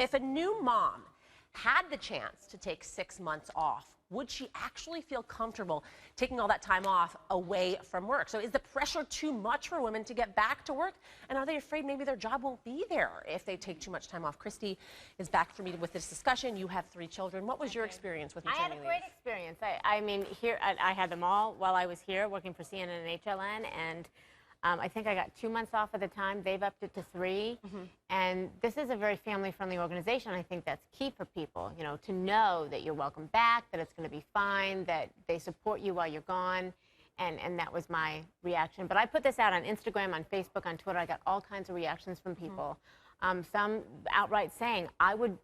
If a new mom had the chance to take 6 months off, would she actually feel comfortable taking all that time off away from work? So is the pressure too much for women to get back to work? And are they afraid maybe their job won't be there if they take too much time off? Christy is back for me with this discussion. You have 3 children. What was your experience with maternity leave? I had a great experience. I mean, here I had them all while I was here working for CNN and HLN, and I think I got 2 months off at the time. They've upped it to 3. And this is a very family-friendly organization. I think that's key for people, you know, to know that you're welcome back, that it's going to be fine, that they support you while you're gone. And that was my reaction. But I put this out on Instagram, on Facebook, on Twitter. I got all kinds of reactions from people. Some outright saying, I would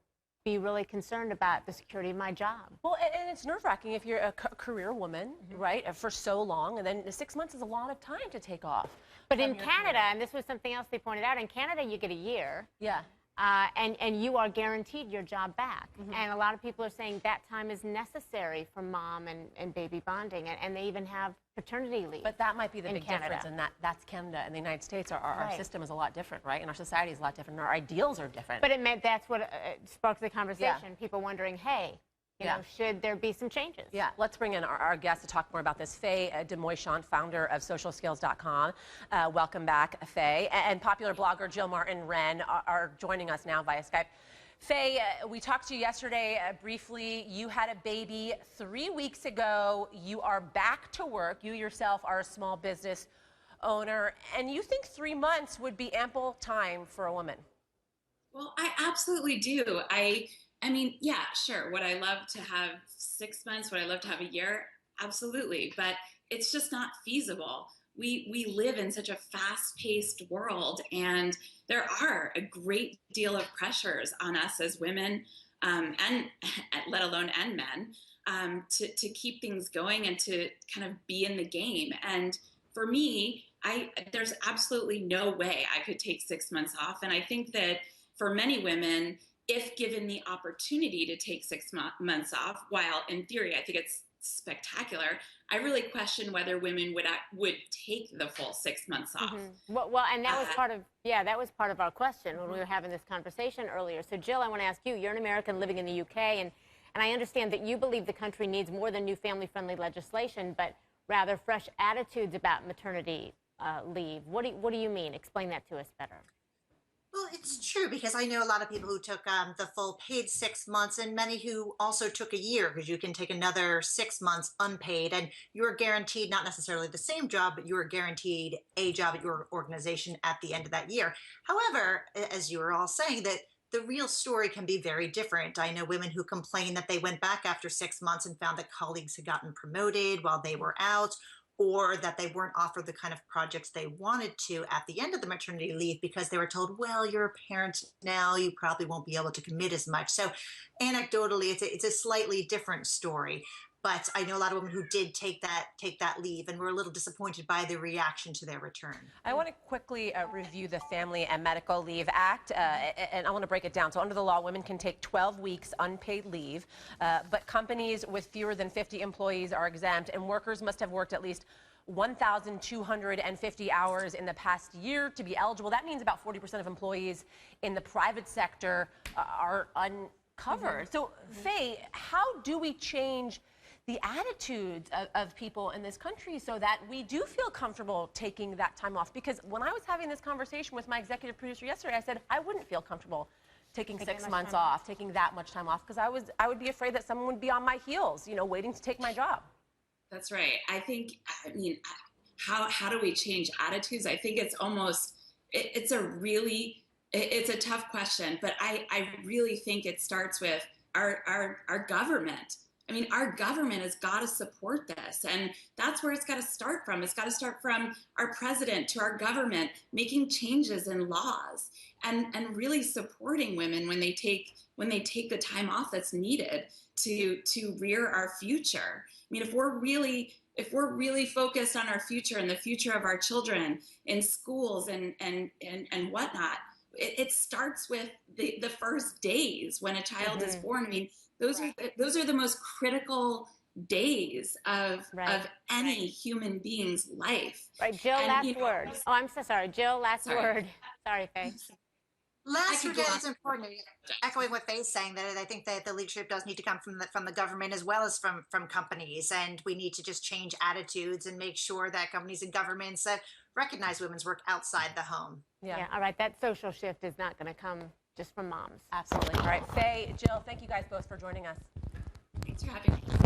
be really concerned about the security of my job. Well, and it's nerve-wracking if you're a career woman, right, for so long, and then 6 months is a lot of time to take off. But in Canada, and this was something else they pointed out, in Canada you get a year. Yeah. And you are guaranteed your job back. And a lot of people are saying that time is necessary for mom and baby bonding, and they even have paternity leave. But that might be the big Canada. difference, and that's Canada and the United States. Our system is a lot different, right? And our society is a lot different, and our ideals are different. But it meant that's what sparked the conversation. People wondering, hey, you know, should there be some changes? Yeah, let's bring in our guest to talk more about this. Faye Demoishant, founder of socialskills.com. Welcome back, Faye. And popular blogger Jill Martin-Wren are joining us now via Skype. Faye, we talked to you yesterday briefly. You had a baby 3 weeks ago. You are back to work. You yourself are a small business owner. And you think 3 months would be ample time for a woman? Well, I absolutely do. I mean, yeah, sure. Would I love to have 6 months? Would I love to have a year? Absolutely. But it's just not feasible. We live in such a fast-paced world, and there are a great deal of pressures on us as women, and let alone men, to keep things going and to kind of be in the game. And for me, there's absolutely no way I could take 6 months off. And I think that for many women, if given the opportunity to take 6 months off, while in theory I think it's spectacular, I really question whether women would take the full 6 months off. Well, and that was part of our question when we were having this conversation earlier. So Jill, I want to ask you, you're an American living in the UK, and I understand that you believe the country needs more than new family-friendly legislation, but rather fresh attitudes about maternity leave. What do you mean? Explain that to us better. Well, it's true, because I know a lot of people who took the full paid 6 months, and many who also took a year, because you can take another 6 months unpaid, and you're guaranteed not necessarily the same job, but you're guaranteed a job at your organization at the end of that year. However, as you were all saying, that the real story can be very different. I know women who complain that they went back after 6 months and found that colleagues had gotten promoted while they were out, or that they weren't offered the kind of projects they wanted to at the end of the maternity leave because they were told, well, you're a parent now, you probably won't be able to commit as much. So anecdotally, it's a slightly different story. But I know a lot of women who did take that leave and were a little disappointed by the reaction to their return. I want to quickly review the Family and Medical Leave Act, and I want to break it down. So under the law, women can take 12 weeks unpaid leave, but companies with fewer than 50 employees are exempt, and workers must have worked at least 1,250 hours in the past year to be eligible. That means about 40% of employees in the private sector are uncovered. So, Faye, how do we change the attitudes of people in this country so that we do feel comfortable taking that time off? Because when I was having this conversation with my executive producer yesterday, I said I wouldn't feel comfortable taking 6 months off, taking that much time off, because I would be afraid that someone would be on my heels, you know, waiting to take my job. That's right. I mean, how do we change attitudes? I think it's almost, it's a tough question, but I really think it starts with our government. I mean, our government has got to support this, and that's where it's got to start from. It's got to start from our president to our government, making changes in laws and really supporting women when they take the time off that's needed to rear our future. I mean, if we're really focused on our future and the future of our children in schools and whatnot, it starts with the first days when a child is born. I mean, those are the most critical days of any human being's life. Right, Jill, last word. Oh, I'm so sorry. Jill, last word. Sorry, Faye. Last could weekend go is on. important. Echoing what Faye's saying, that I think that the leadership does need to come from the government as well as from companies, and we need to just change attitudes and make sure that companies and governments recognize women's work outside the home. Yeah. All right. That social shift is not going to come just from moms. Absolutely. All right, Faye, Jill, thank you guys both for joining us. Thanks for having me.